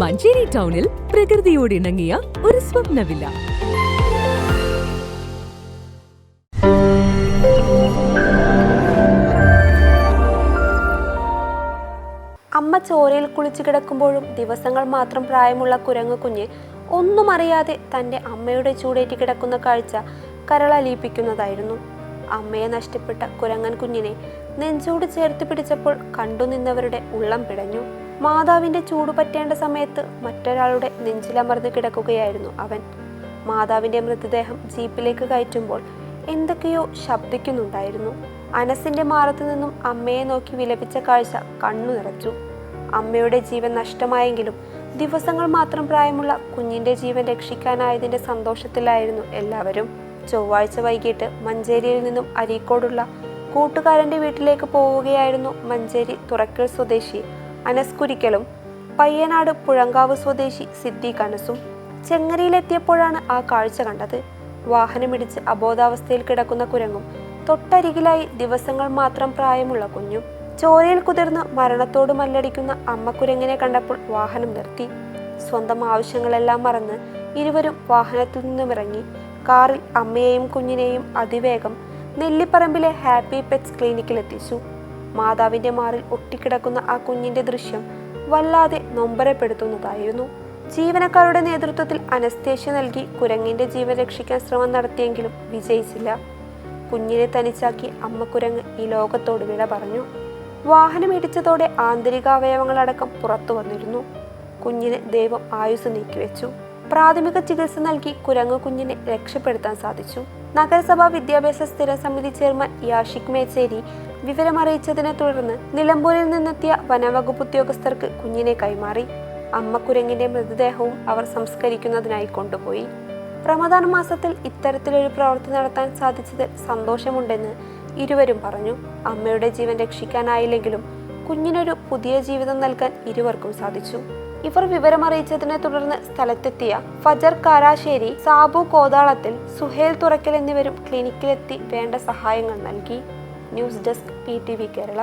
മഞ്ചേരി ടൗണിൽ പ്രകൃതിയോട് ഇണങ്ങിയ ഒരു സ്വപ്ന വില്ല. അമ്മ ചോരയിൽ കുളിച്ചു കിടക്കുമ്പോഴും ദിവസങ്ങൾ മാത്രം പ്രായമുള്ള കുരങ്ങു കുഞ്ഞ് ഒന്നും അറിയാതെ തൻ്റെ അമ്മയുടെ ചൂടേറ്റി കിടക്കുന്ന കാഴ്ച കരളലിയിപ്പിക്കുന്നതായിരുന്നു. അമ്മയെ നഷ്ടപ്പെട്ട കുരങ്ങൻ കുഞ്ഞിനെ നെഞ്ചോട് ചേർത്ത് പിടിച്ചപ്പോൾ കണ്ടുനിന്നവരുടെ ഉള്ളം പിടഞ്ഞു. മാതാവിൻ്റെ ചൂട് പറ്റേണ്ട സമയത്ത് മറ്റൊരാളുടെ നെഞ്ചിലമർന്ന് കിടക്കുകയായിരുന്നു അവൻ. മാതാവിൻ്റെ മൃതദേഹം ജീപ്പിലേക്ക് കയറ്റുമ്പോൾ എന്തൊക്കെയോ ശബ്ദിക്കുന്നുണ്ടായിരുന്നു. അനസിൻ്റെ മാറത്തു നിന്നും അമ്മയെ നോക്കി വിലപിച്ച കാഴ്ച കണ്ണു നിറച്ചു. അമ്മയുടെ ജീവൻ നഷ്ടമായെങ്കിലും ദിവസങ്ങൾ മാത്രം പ്രായമുള്ള കുഞ്ഞിൻ്റെ ജീവൻ രക്ഷിക്കാനായതിൻ്റെ സന്തോഷത്തിലായിരുന്നു എല്ലാവരും. ചൊവ്വാഴ്ച വൈകിട്ട് മഞ്ചേരിയിൽ നിന്നും അരീക്കോടുള്ള കൂട്ടുകാരൻ്റെ വീട്ടിലേക്ക് പോവുകയായിരുന്നു മഞ്ചേരി തുറക്കൽ സ്വദേശി അനസ് കുരിക്കലും പയ്യനാട് പുഴങ്കാവ് സ്വദേശി സിദ്ദീഖ് അനസും. ചെങ്ങരയിലെത്തിയപ്പോഴാണ് ആ കാഴ്ച കണ്ടത്. വാഹനമിടിച്ച് അബോധാവസ്ഥയിൽ കിടക്കുന്ന കുരങ്ങും തൊട്ടരികിലായി ദിവസങ്ങൾ മാത്രം പ്രായമുള്ള കുഞ്ഞും. ചോരയിൽ കുതിർന്ന് മരണത്തോട് മല്ലടിക്കുന്ന അമ്മക്കുരങ്ങിനെ കണ്ടപ്പോൾ വാഹനം നിർത്തി. സ്വന്തം ആവശ്യങ്ങളെല്ലാം മറന്ന് ഇരുവരും വാഹനത്തിൽ നിന്നുമിറങ്ങി കാറിൽ അമ്മയെയും കുഞ്ഞിനെയും അതിവേഗം നെല്ലിപ്പറമ്പിലെ ഹാപ്പി പെറ്റ്സ് ക്ലിനിക്കിലെത്തിച്ചു. മാതാവിൻ്റെ മാറിൽ ഒട്ടിക്കിടക്കുന്ന ആ കുഞ്ഞിൻ്റെ ദൃശ്യം വല്ലാതെ നൊമ്പരപ്പെടുത്തുന്നതായിരുന്നു. ജീവനക്കാരുടെ നേതൃത്വത്തിൽ അനസ്തേഷ്യ നൽകി കുരങ്ങിൻ്റെ ജീവൻ രക്ഷിക്കാൻ ശ്രമം നടത്തിയെങ്കിലും വിജയിച്ചില്ല. കുഞ്ഞിനെ തനിച്ചാക്കി അമ്മക്കുരങ്ങ് ഈ ലോകത്തോട് വിട പറഞ്ഞു. വാഹനം ഇടിച്ചതോടെ ആന്തരികാവയവങ്ങളടക്കം പുറത്തു വന്നിരുന്നു. കുഞ്ഞിന് ദൈവം ആയുസ് നീക്കിവെച്ചു. പ്രാഥമിക ചികിത്സ നൽകി കുരങ്ങു കുഞ്ഞിനെ രക്ഷപ്പെടുത്താൻ സാധിച്ചു. നഗരസഭാ വിദ്യാഭ്യാസ സ്ഥിര സമിതി ചെയർമാൻ യാഷിക് മേച്ചേരി വിവരമറിയിച്ചതിനെ തുടർന്ന് നിലമ്പൂരിൽ നിന്നെത്തിയ വനവകുപ്പ് ഉദ്യോഗസ്ഥർക്ക് കുഞ്ഞിനെ കൈമാറി. അമ്മക്കുരങ്ങിന്റെ മൃതദേഹവും അവർ സംസ്കരിക്കുന്നതിനായി കൊണ്ടുപോയി. റമദാൻ മാസത്തിൽ ഇത്തരത്തിലൊരു പ്രവൃത്തി നടത്താൻ സാധിച്ചതിൽ സന്തോഷമുണ്ടെന്ന് ഇരുവരും പറഞ്ഞു. അമ്മയുടെ ജീവൻ രക്ഷിക്കാനായില്ലെങ്കിലും കുഞ്ഞിനൊരു പുതിയ ജീവിതം നൽകാൻ ഇരുവർക്കും സാധിച്ചു. ഇവർ വിവരമറിയിച്ചതിനെ തുടർന്ന് സ്ഥലത്തെത്തിയ ഫജർ കാരാശ്ശേരി, സാബു കോതാളത്തിൽ, സുഹേൽ തുറക്കൽ എന്നിവരും ക്ലിനിക്കിലെത്തി വേണ്ട സഹായങ്ങൾ നൽകി. News desk PTV Kerala.